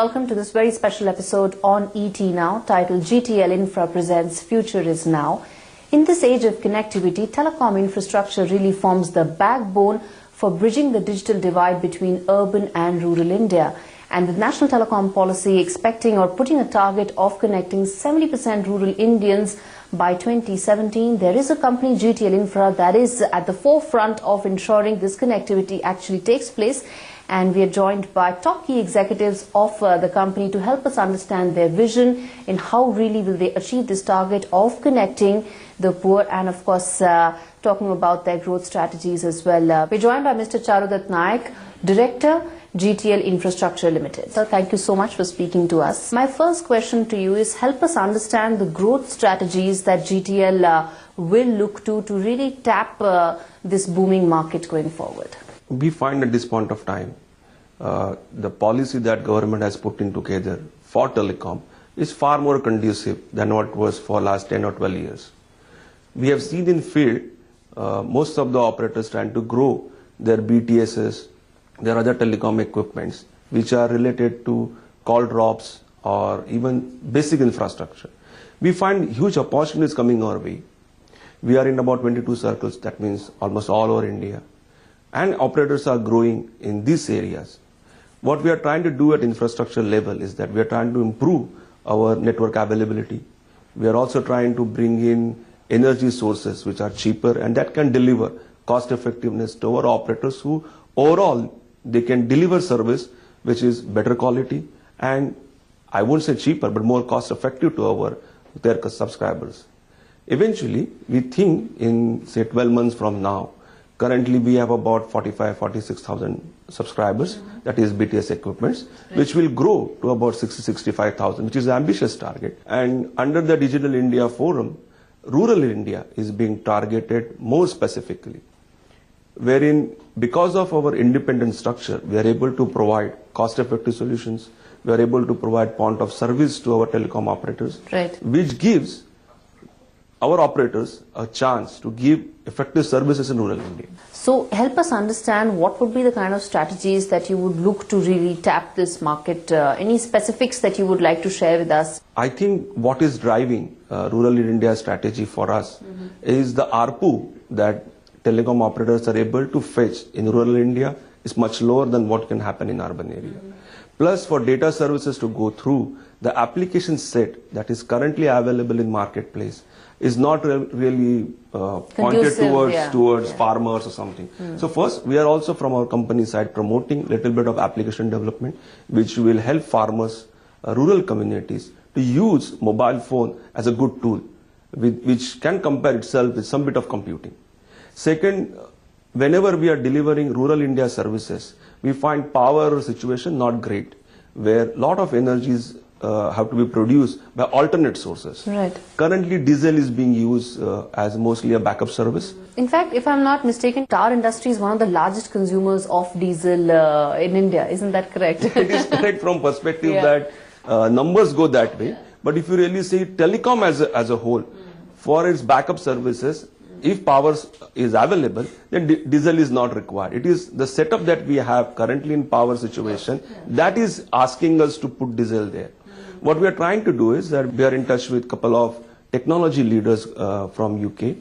welcome to this very special episode on ET Now, titled GTL Infra presents Future is Now. In this age of connectivity, telecom infrastructure really forms the backbone for bridging the digital divide between urban and rural India. And with National Telecom Policy expecting or putting a target of connecting 70% rural Indians by 2017, there is a company, GTL Infra, that is at the forefront of ensuring this connectivity actually takes place. And we are joined by top key executives of the company to help us understand their vision in how really will they achieve this target of connecting the poor, and of course talking about their growth strategies as well. We're joined by Mr. Charudat Naik, Director, GTL Infrastructure Limited. Sir, thank you so much for speaking to us. My first question to you is, help us understand the growth strategies that GTL will look to really tap this booming market going forward. We find at this point of time, the policy that government has put in together for telecom is far more conducive than what was for last 10 or 12 years. We have seen in field, most of the operators trying to grow their BTSs, their other telecom equipments, which are related to call drops or even basic infrastructure. We find huge opportunities coming our way. We are in about 22 circles, that means almost all over India. And operators are growing in these areas. What we are trying to do at infrastructure level is that we are trying to improve our network availability. We are also trying to bring in energy sources which are cheaper and that can deliver cost effectiveness to our operators, who overall they can deliver service which is better quality and I won't say cheaper but more cost effective to their subscribers. Eventually, we think in say 12 months from now, currently we have about 46,000 subscribers, that is BTS equipments, which will grow to about 65,000, which is an ambitious target. And under the Digital India Forum, rural India is being targeted more specifically, wherein because of our independent structure, we are able to provide cost-effective solutions, we are able to provide point of service to our telecom operators, which gives our operators a chance to give effective services in rural India. So help us understand what would be the kind of strategies that you would look to really tap this market. Any specifics that you would like to share with us? I think what is driving rural India strategy for us is the ARPU that telecom operators are able to fetch in rural India is much lower than what can happen in urban area. Plus, for data services to go through, the application set that is currently available in marketplace is not really pointed towards farmers or something. So first, we are also from our company side promoting little bit of application development, which will help farmers, rural communities to use mobile phone as a good tool, which can compare itself with some bit of computing. Second, whenever we are delivering rural India services, we find power situation not great, where lot of energies have to be produced by alternate sources. Currently, diesel is being used as mostly a backup service. In fact, if I'm not mistaken, tar industry is one of the largest consumers of diesel in India. Isn't that correct? It is correct from perspective that numbers go that way. But if you really see telecom as a whole, for its backup services, if power is available, then diesel is not required. It is the setup that we have currently in power situation that is asking us to put diesel there. What we are trying to do is that we are in touch with a couple of technology leaders from UK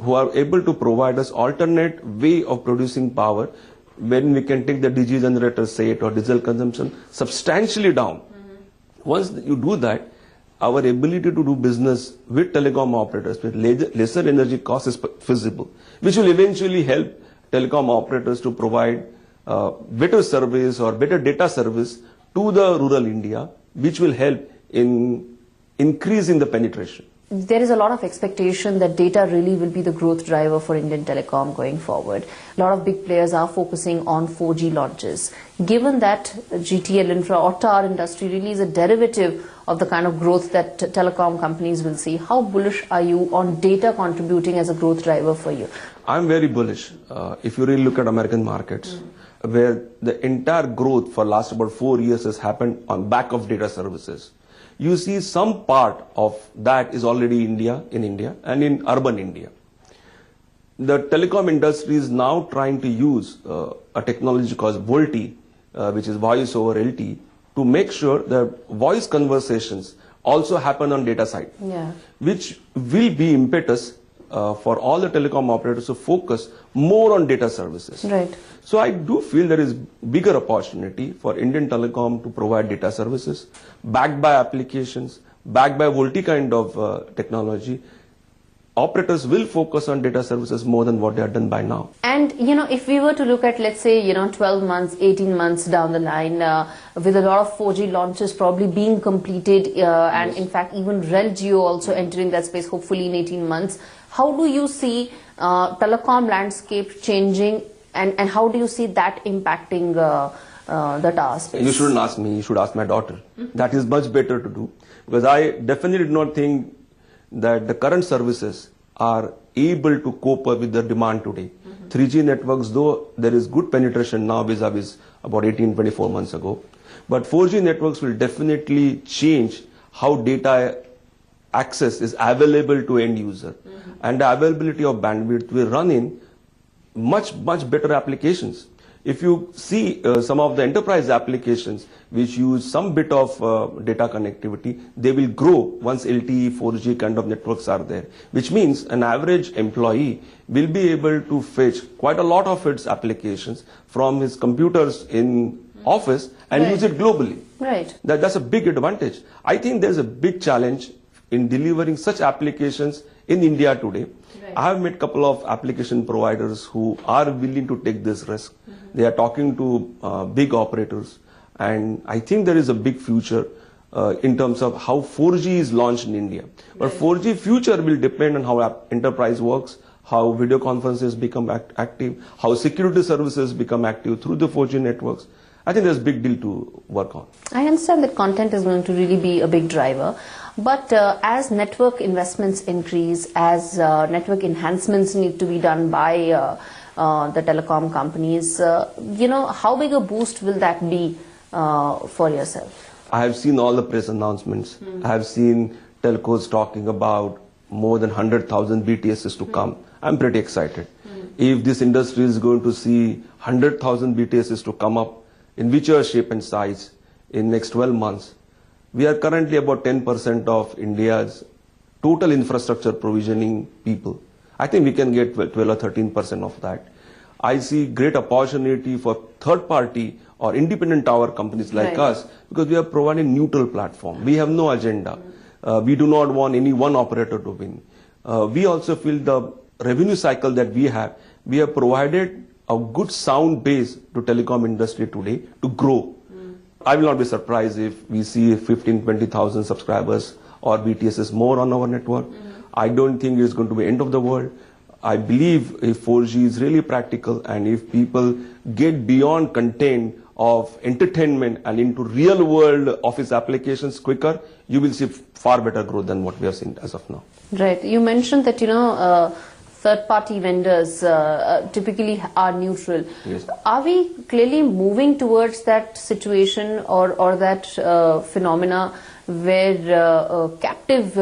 who are able to provide us alternate way of producing power when we can take the DG generator set or diesel consumption substantially down. Once you do that, our ability to do business with telecom operators with lesser energy cost is feasible, which will eventually help telecom operators to provide better service or better data service to the rural India, which will help in increasing the penetration. There is a lot of expectation that data really will be the growth driver for Indian telecom going forward. A lot of big players are focusing on 4G launches. Given that GTL Infra or tar industry really is a derivative of the kind of growth that telecom companies will see, how bullish are you on data contributing as a growth driver for you? I'm very bullish. If you really look at American markets, where the entire growth for last about 4 years has happened on back of data services. You see some part of that is already in India and in urban India. The telecom industry is now trying to use a technology called VoLTE, which is voice over LTE, to make sure that voice conversations also happen on data side, which will be impetus for all the telecom operators to focus more on data services. Right. So I do feel there is bigger opportunity for Indian telecom to provide data services backed by applications, backed by VoLTE kind of technology. Operators will focus on data services more than what they have done by now. And, if we were to look at, let's say, 12 months, 18 months down the line, with a lot of 4G launches probably being completed, and in fact, even REL Geo also entering that space, hopefully in 18 months, how do you see telecom landscape changing, and how do you see that impacting the tower space? You shouldn't ask me, you should ask my daughter. That is much better to do, because I definitely do not think that the current services are able to cope up with the demand today. 3G networks, though there is good penetration now vis-a-vis about 18-24 months ago, but 4G networks will definitely change how data access is available to end user, and the availability of bandwidth will run in much better applications. If you see some of the enterprise applications which use some bit of data connectivity, they will grow once LTE, 4G kind of networks are there, which means an average employee will be able to fetch quite a lot of its applications from his computers in office and use it globally. Right. That's a big advantage. I think there's a big challenge in delivering such applications in India today. I have met a couple of application providers who are willing to take this risk. They are talking to big operators, and I think there is a big future in terms of how 4G is launched in India. But 4G future will depend on how enterprise works, how video conferences become active, how security services become active through the 4G networks. I think there's a big deal to work on. I understand that content is going to really be a big driver. But as network investments increase, as network enhancements need to be done by the telecom companies, how big a boost will that be for yourself? I have seen all the press announcements. I have seen telcos talking about more than 100,000 BTSs to come. I'm pretty excited. If this industry is going to see 100,000 BTSs to come up in whichever shape and size in next 12 months, we are currently about 10% of India's total infrastructure provisioning people. I think we can get 12 or 13% of that. I see great opportunity for third party or independent tower companies like us, because we are providing neutral platform. We have no agenda. We do not want any one operator to win. We also feel the revenue cycle that we have provided a good sound base to telecom industry today to grow. I will not be surprised if we see 15,000-20,000 subscribers or BTSs more on our network. I don't think it's going to be end of the world. I believe if 4G is really practical, and if people get beyond content of entertainment and into real world office applications quicker, you will see far better growth than what we have seen as of now. Right. You mentioned that, third-party vendors typically are neutral. Yes. Are we clearly moving towards that situation or that phenomena where captive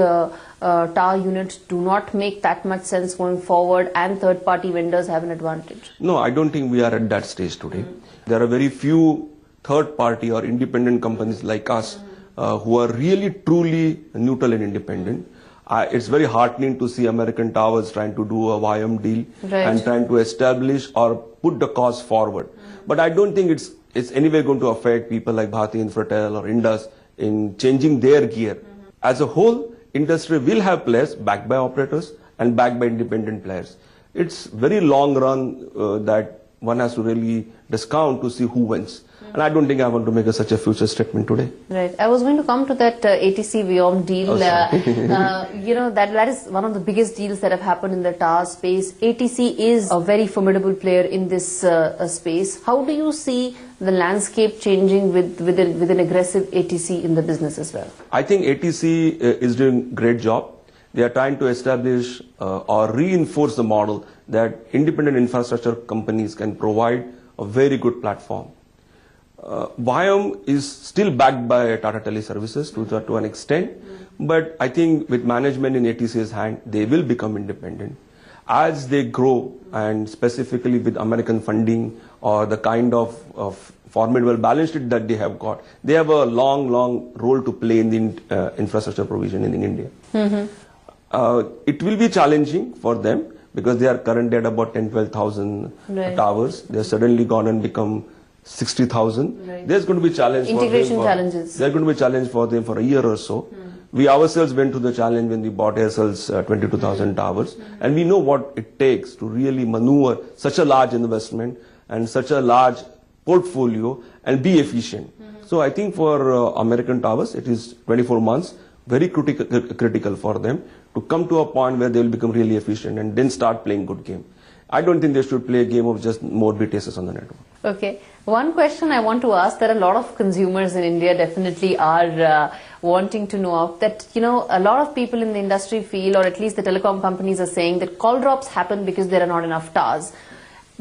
tower units do not make that much sense going forward and third-party vendors have an advantage? No, I don't think we are at that stage today. There are very few third-party or independent companies like us who are really truly neutral and independent. It's very heartening to see American Towers trying to do a YM deal and trying to establish or put the cause forward. But I don't think it's anyway going to affect people like Bharti Infratel or Indus in changing their gear. As a whole, industry will have players backed by operators and backed by independent players. It's very long run that one has to really discount to see who wins. And I don't think I want to make such a future statement today. Right. I was going to come to that ATC Vyom deal. That is one of the biggest deals that have happened in the tower space. ATC is a very formidable player in this space. How do you see the landscape changing with an aggressive ATC in the business as well? I think ATC is doing a great job. They are trying to establish or reinforce the model that independent infrastructure companies can provide a very good platform. Vyom is still backed by Tata Teleservices to an extent, but I think with management in ATC's hand, they will become independent. As they grow, and specifically with American funding or the kind of formidable balance sheet that they have got, they have a long role to play in the infrastructure provision in India. It will be challenging for them because they are currently at about 10,000-12,000 towers. They have suddenly gone and become 60,000. There's going to be challenge integration for them. Challenges. There's going to be a challenge for them for a year or so. We ourselves went through the challenge when we bought Aircel's 22,000 towers, and we know what it takes to really maneuver such a large investment and such a large portfolio and be efficient. So I think for American towers, it is 24 months, very critical for them to come to a point where they will become really efficient and then start playing good game. I don't think they should play a game of just more BTSs on the network. Okay. One question I want to ask that a lot of consumers in India definitely are wanting to know of, that, you know, a lot of people in the industry feel, or at least the telecom companies are saying, that call drops happen because there are not enough towers.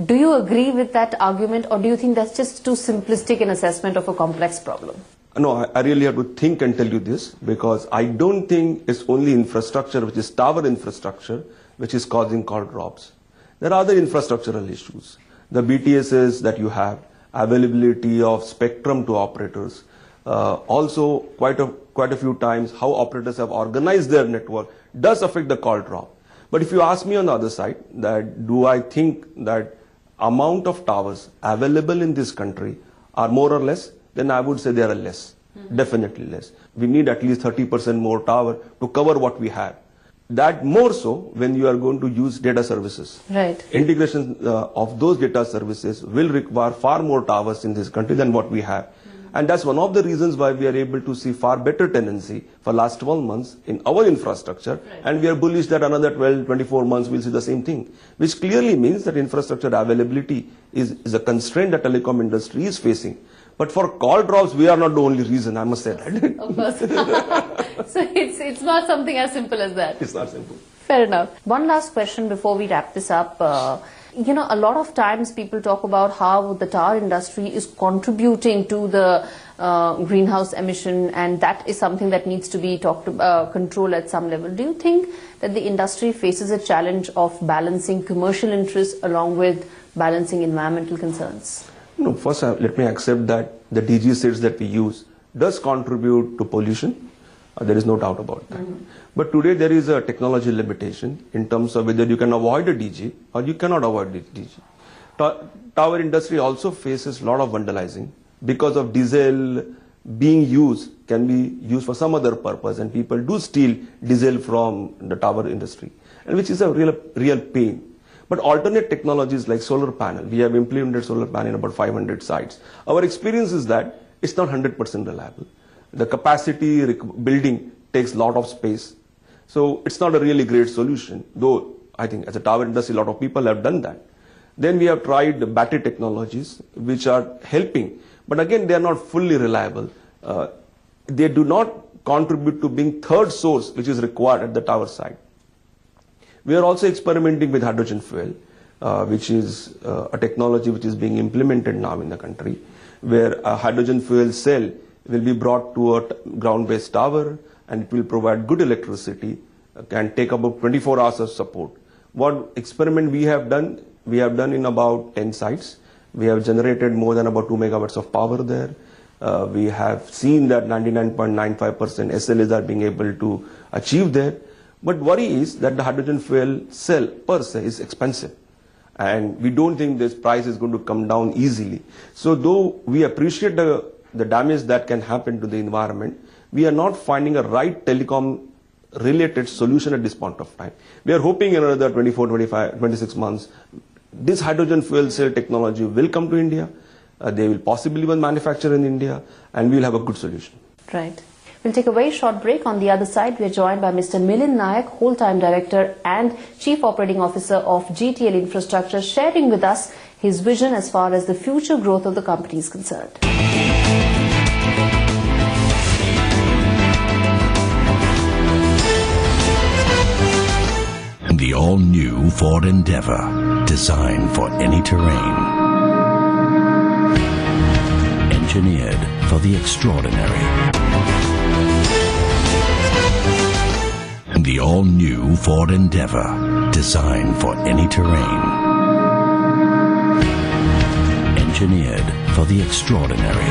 Do you agree with that argument, or do you think that's just too simplistic an assessment of a complex problem? No, I really have to think and tell you this, because I don't think it's only infrastructure, which is tower infrastructure, which is causing call drops. There are other infrastructural issues. The BTSs that you have, availability of spectrum to operators, also quite a few times how operators have organized their network does affect the call drop. But if you ask me on the other side, that do I think that amount of towers available in this country are more or less, then I would say they are less, definitely less. We need at least 30% more tower to cover what we have. That more so when you are going to use data services. Right. Integration of those data services will require far more towers in this country than what we have. And that's one of the reasons why we are able to see far better tenancy for last 12 months in our infrastructure. Right. And we are bullish that another 12, 24 months we'll see the same thing, which clearly means that infrastructure availability is a constraint that telecom industry is facing. But for call drops, we are not the only reason, I must say that. Of course. So it's not something as simple as that. It's not simple. Fair enough. One last question before we wrap this up. You know, a lot of times people talk about how the tower industry is contributing to the greenhouse emission, and that is something that needs to be controlled at some level. Do you think that the industry faces a challenge of balancing commercial interests along with balancing environmental concerns? No, first let me accept that the DG sets that we use does contribute to pollution. There is no doubt about that. But today there is a technology limitation in terms of whether you can avoid a DG or you cannot avoid the DG. Tower industry also faces a lot of vandalizing because of diesel being used, can be used for some other purpose, and people do steal diesel from the tower industry, and which is a real pain. But alternate technologies like solar panel, we have implemented solar panel in about 500 sites. Our experience is that it's not 100% reliable. The capacity building takes a lot of space. So it's not a really great solution, though I think as a tower industry, a lot of people have done that. Then we have tried the battery technologies, which are helping. But again, they are not fully reliable. They do not contribute to being third source, which is required at the tower site. We are also experimenting with hydrogen fuel, which is a technology which is being implemented now in the country, where a hydrogen fuel cell will be brought to a ground-based tower, and it will provide good electricity, can take about 24 hours of support. What experiment we have done in about 10 sites. We have generated more than about 2 megawatts of power there. We have seen that 99.95% SLAs are being able to achieve there. But worry is that the hydrogen fuel cell per se is expensive, and we don't think this price is going to come down easily. So though we appreciate the damage that can happen to the environment, we are not finding a right telecom related solution at this point of time. We are hoping in another 24, 25, 26 months, this hydrogen fuel cell technology will come to India. They will possibly even manufacture in India, and we will have a good solution. Right. We'll take a very short break. On the other side, we are joined by Mr. Milind Nayak, Whole-Time Director and Chief Operating Officer of GTL Infrastructure, sharing with us his vision as far as the future growth of the company is concerned. The all-new Ford Endeavour, designed for any terrain. Engineered for the extraordinary. The all-new Ford Endeavour, designed for any terrain. Engineered for the extraordinary.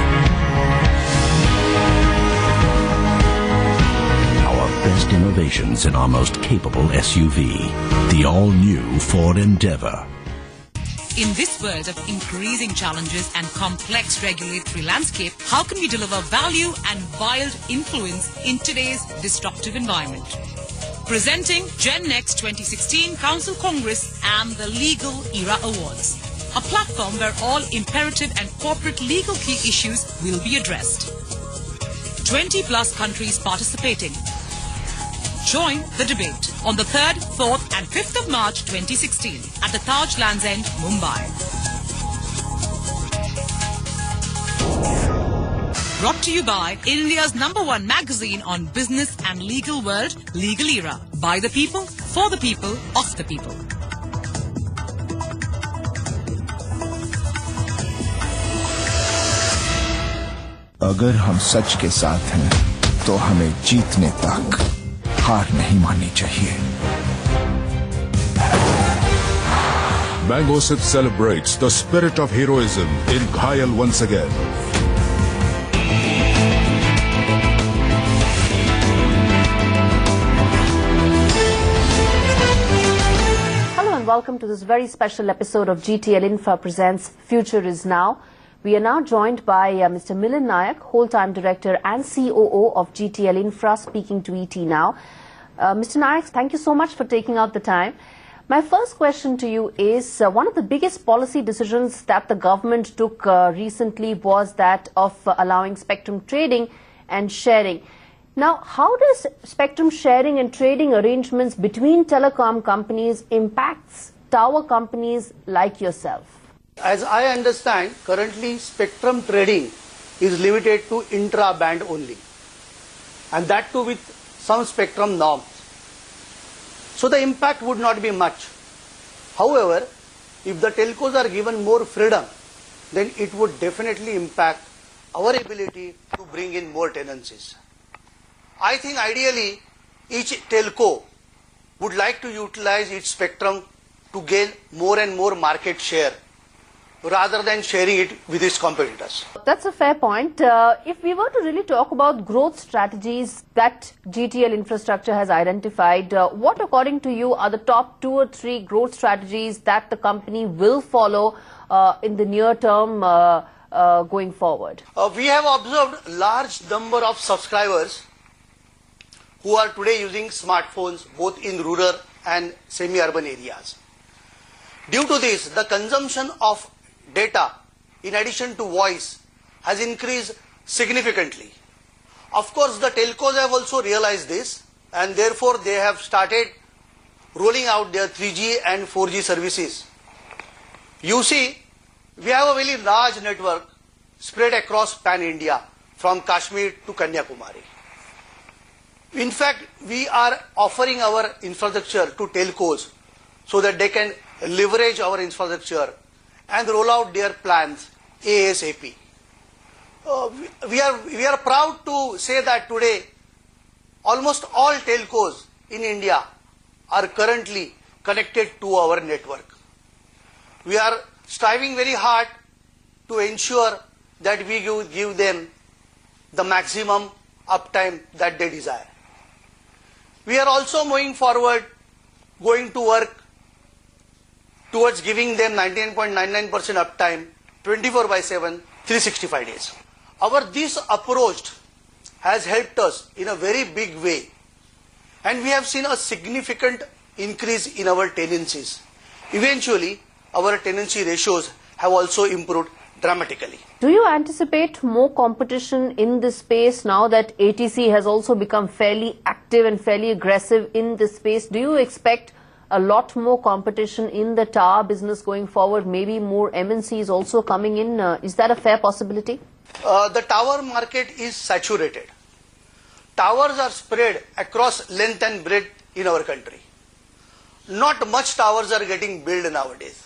Our best innovations in our most capable SUV, the all-new Ford Endeavour. In this world of increasing challenges and complex regulatory landscape, how can we deliver value and wild influence in today's disruptive environment? Presenting Gen Next 2016 Council Congress and the Legal Era Awards, a platform where all imperative and corporate legal key issues will be addressed. 20 plus countries participating. Join the debate on the 3rd, 4th and 5th of March 2016 at the Taj Lands End, Mumbai. Brought to you by India's #1 magazine on business and legal world, Legal Era. By the people, for the people, of the people. अगर हम सच के साथ हैं तो हमें जीतने तक हार नहीं माननी चाहिए. Mango Sip celebrates the spirit of heroism in Ghayal once again. Hello and welcome to this very special episode of GTL Infra presents Future is Now. We are now joined by Mr. Milind Nayak, whole-time director and COO of GTL Infra, speaking to ET Now. Mr. Nayak, thank you so much for taking out the time. My first question to you is, one of the biggest policy decisions that the government took recently was that of allowing spectrum trading and sharing. Now, how does spectrum sharing and trading arrangements between telecom companies impacts tower companies like yourself? As I understand, currently spectrum trading is limited to intra-band only, and that too with some spectrum norms. So the impact would not be much. However, if the telcos are given more freedom, then it would definitely impact our ability to bring in more tenancies. I think ideally each telco would like to utilize its spectrum to gain more and more market share, rather than sharing it with its competitors. That's a fair point. If we were to really talk about growth strategies that GTL Infrastructure has identified, what according to you are the top 2 or 3 growth strategies that the company will follow in the near term going forward? We have observed large number of subscribers who are today using smartphones both in rural and semi-urban areas. Due to this, the consumption of data in addition to voice has increased significantly. Of course, the telcos have also realized this, and therefore they have started rolling out their 3G and 4G services. You see, we have a very large network spread across pan-India from Kashmir to Kanyakumari. In fact, we are offering our infrastructure to telcos so that they can leverage our infrastructure and roll out their plans ASAP. We are proud to say that today almost all telcos in India are currently connected to our network. We are striving very hard to ensure that we give them the maximum uptime that they desire. We are also moving forward, going to work towards giving them 99.99% uptime 24/7, 365 days. This approach has helped us in a very big way, and we have seen a significant increase in our tenancies. Eventually, our tenancy ratios have also improved dramatically. Do you anticipate more competition in this space now that ATC has also become fairly active and fairly aggressive in this space? Do you expect a lot more competition in the tower business going forward, maybe more MNCs also coming in? Is that a fair possibility? The tower market is saturated. Towers are spread across length and breadth in our country. Not much towers are getting built nowadays.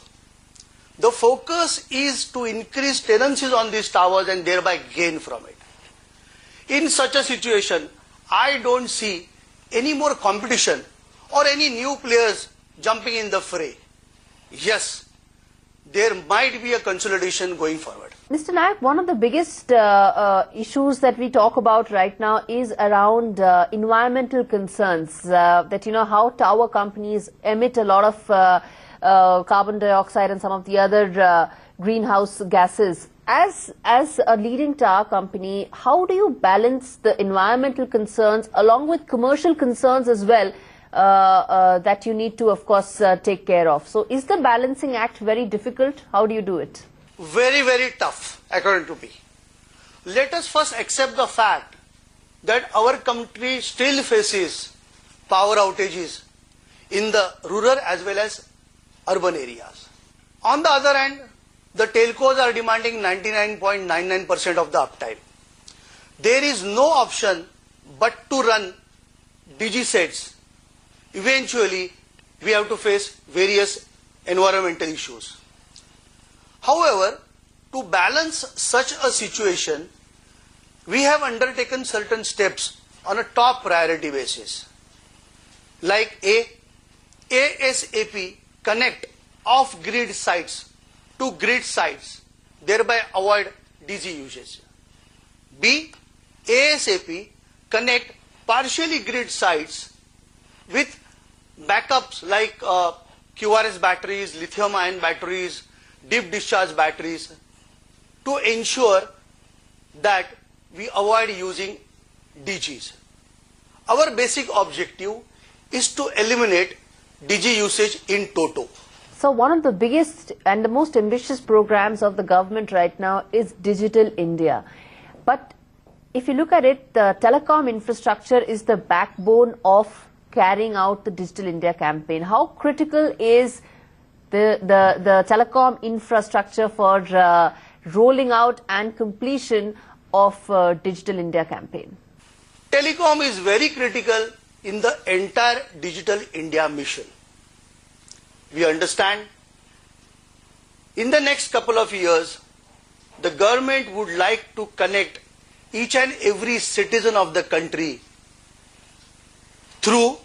The focus is to increase tenancies on these towers and thereby gain from it. In such a situation, I don't see any more competition or any new players jumping in the fray. Yes, there might be a consolidation going forward. Mr. Nayak, one of the biggest issues that we talk about right now is around environmental concerns. That, you know, how tower companies emit a lot of carbon dioxide and some of the other greenhouse gases. As a leading tower company, how do you balance the environmental concerns along with commercial concerns as well that you need to, of course, take care of? So is the balancing act very difficult? How do you do it? Very, very tough, according to me. Let us first accept the fact that our country still faces power outages in the rural as well as urban areas. On the other hand, the telcos are demanding 99.99% of the uptime. There is no option but to run DG sets. Eventually, we have to face various environmental issues. However, to balance such a situation, we have undertaken certain steps on a top priority basis. Like ASAP connect off-grid sites to grid sites, thereby avoid DG usage. B, ASAP connect partially grid sites with backups like QRS batteries, lithium-ion batteries, deep discharge batteries to ensure that we avoid using DGs. Our basic objective is to eliminate DG usage in toto. So one of the biggest and the most ambitious programs of the government right now is Digital India. But if you look at it, the telecom infrastructure is the backbone of carrying out the Digital India campaign. How critical is the telecom infrastructure for rolling out and completion of Digital India campaign? Telecom is very critical in the entire Digital India mission. We understand in the next couple of years, the government would like to connect each and every citizen of the country through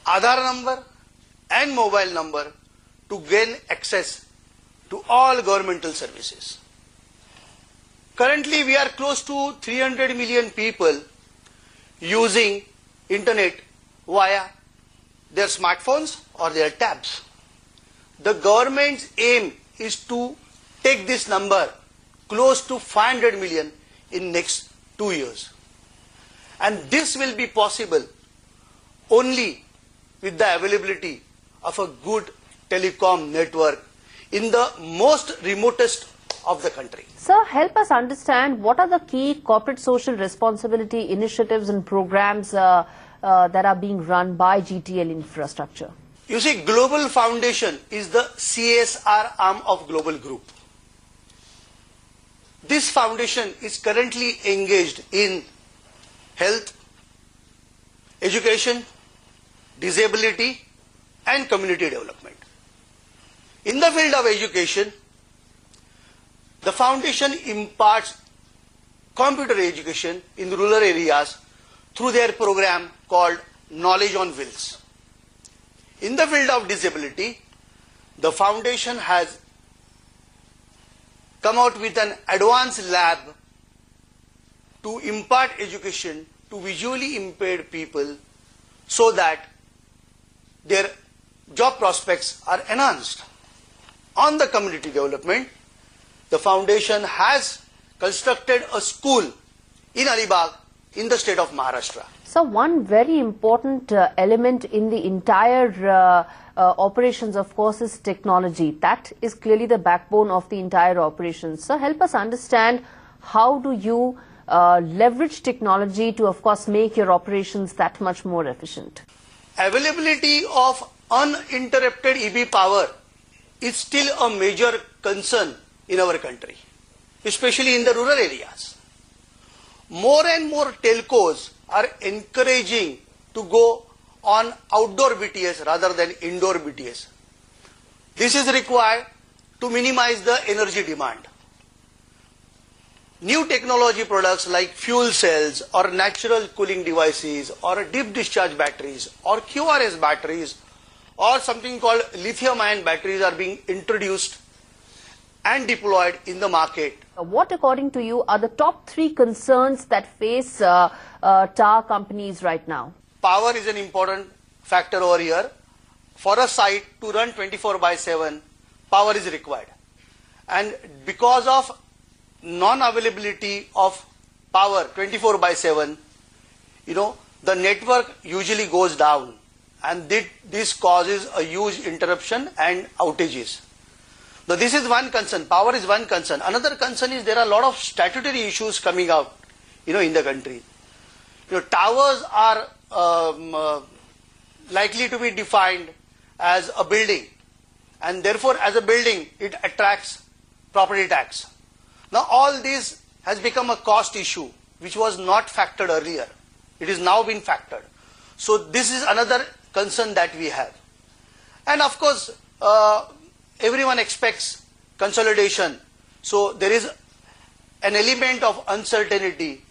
Aadhaar number and mobile number to gain access to all governmental services. Currently, we are close to 300 million people using internet via their smartphones or their tabs. The government's aim is to take this number close to 500 million in next 2 years. And this will be possible only with the availability of a good telecom network in the most remotest of the country. Sir, help us understand what are the key corporate social responsibility initiatives and programs that are being run by GTL Infrastructure. You see, Global Foundation is the CSR arm of Global Group. This foundation is currently engaged in health, education, disability and community development. In the field of education, the foundation imparts computer education in rural areas through their program called Knowledge on Wheels. In the field of disability, the foundation has come out with an advanced lab to impart education to visually impaired people so that their job prospects are enhanced. On the community development, the foundation has constructed a school in Alibag in the state of Maharashtra. So one very important element in the entire operations, of course, is technology. That is clearly the backbone of the entire operation. So help us understand how do you leverage technology to, of course, make your operations that much more efficient. Availability of uninterrupted EB power is still a major concern in our country, especially in the rural areas. More and more telcos are encouraging to go on outdoor BTS rather than indoor BTS. This is required to minimize the energy demand. New technology products like fuel cells or natural cooling devices or deep discharge batteries or QRS batteries or something called lithium-ion batteries are being introduced and deployed in the market. What, according to you, are the top 3 concerns that face tower companies right now? Power is an important factor over here. For a site to run 24/7, power is required. And because of non-availability of power 24/7, the network usually goes down, and this causes a huge interruption and outages. Now this is one concern. Power is one concern. Another concern is there are a lot of statutory issues coming out, in the country. Towers are likely to be defined as a building, and therefore as a building it attracts property tax. Now all this has become a cost issue which was not factored earlier. It is now been factored. So this is another concern that we have. And of course everyone expects consolidation. So there is an element of uncertainty,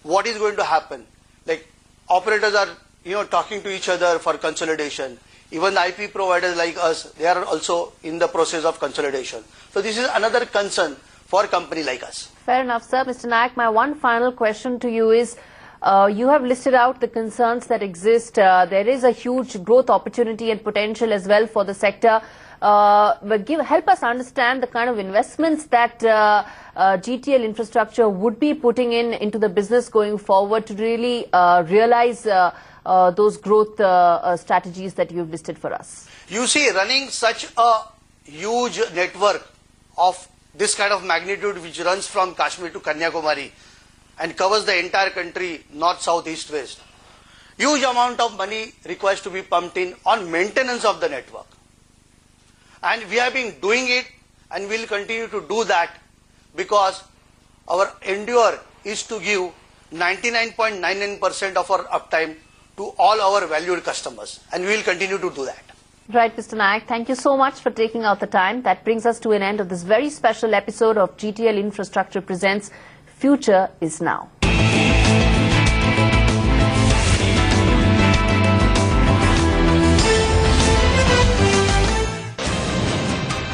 what is going to happen. Like operators are talking to each other for consolidation. Even the IP providers like us, they are also in the process of consolidation. So this is another concern for a company like us. Fair enough, sir. Mr. Nayak, my one final question to you is, you have listed out the concerns that exist. There is a huge growth opportunity and potential as well for the sector. But help us understand the kind of investments that GTL Infrastructure would be putting into the business going forward to really realize those growth strategies that you've listed for us. You see, running such a huge network of this kind of magnitude, which runs from Kashmir to Kanyakumari and covers the entire country, north, south, east, west, huge amount of money requires to be pumped in on maintenance of the network. And we have been doing it, and we will continue to do that, because our endeavor is to give 99.99% of our uptime to all our valued customers, and we will continue to do that. Right, Mr. Nayak, thank you so much for taking out the time. That brings us to an end of this very special episode of GTL Infrastructure Presents Future is Now.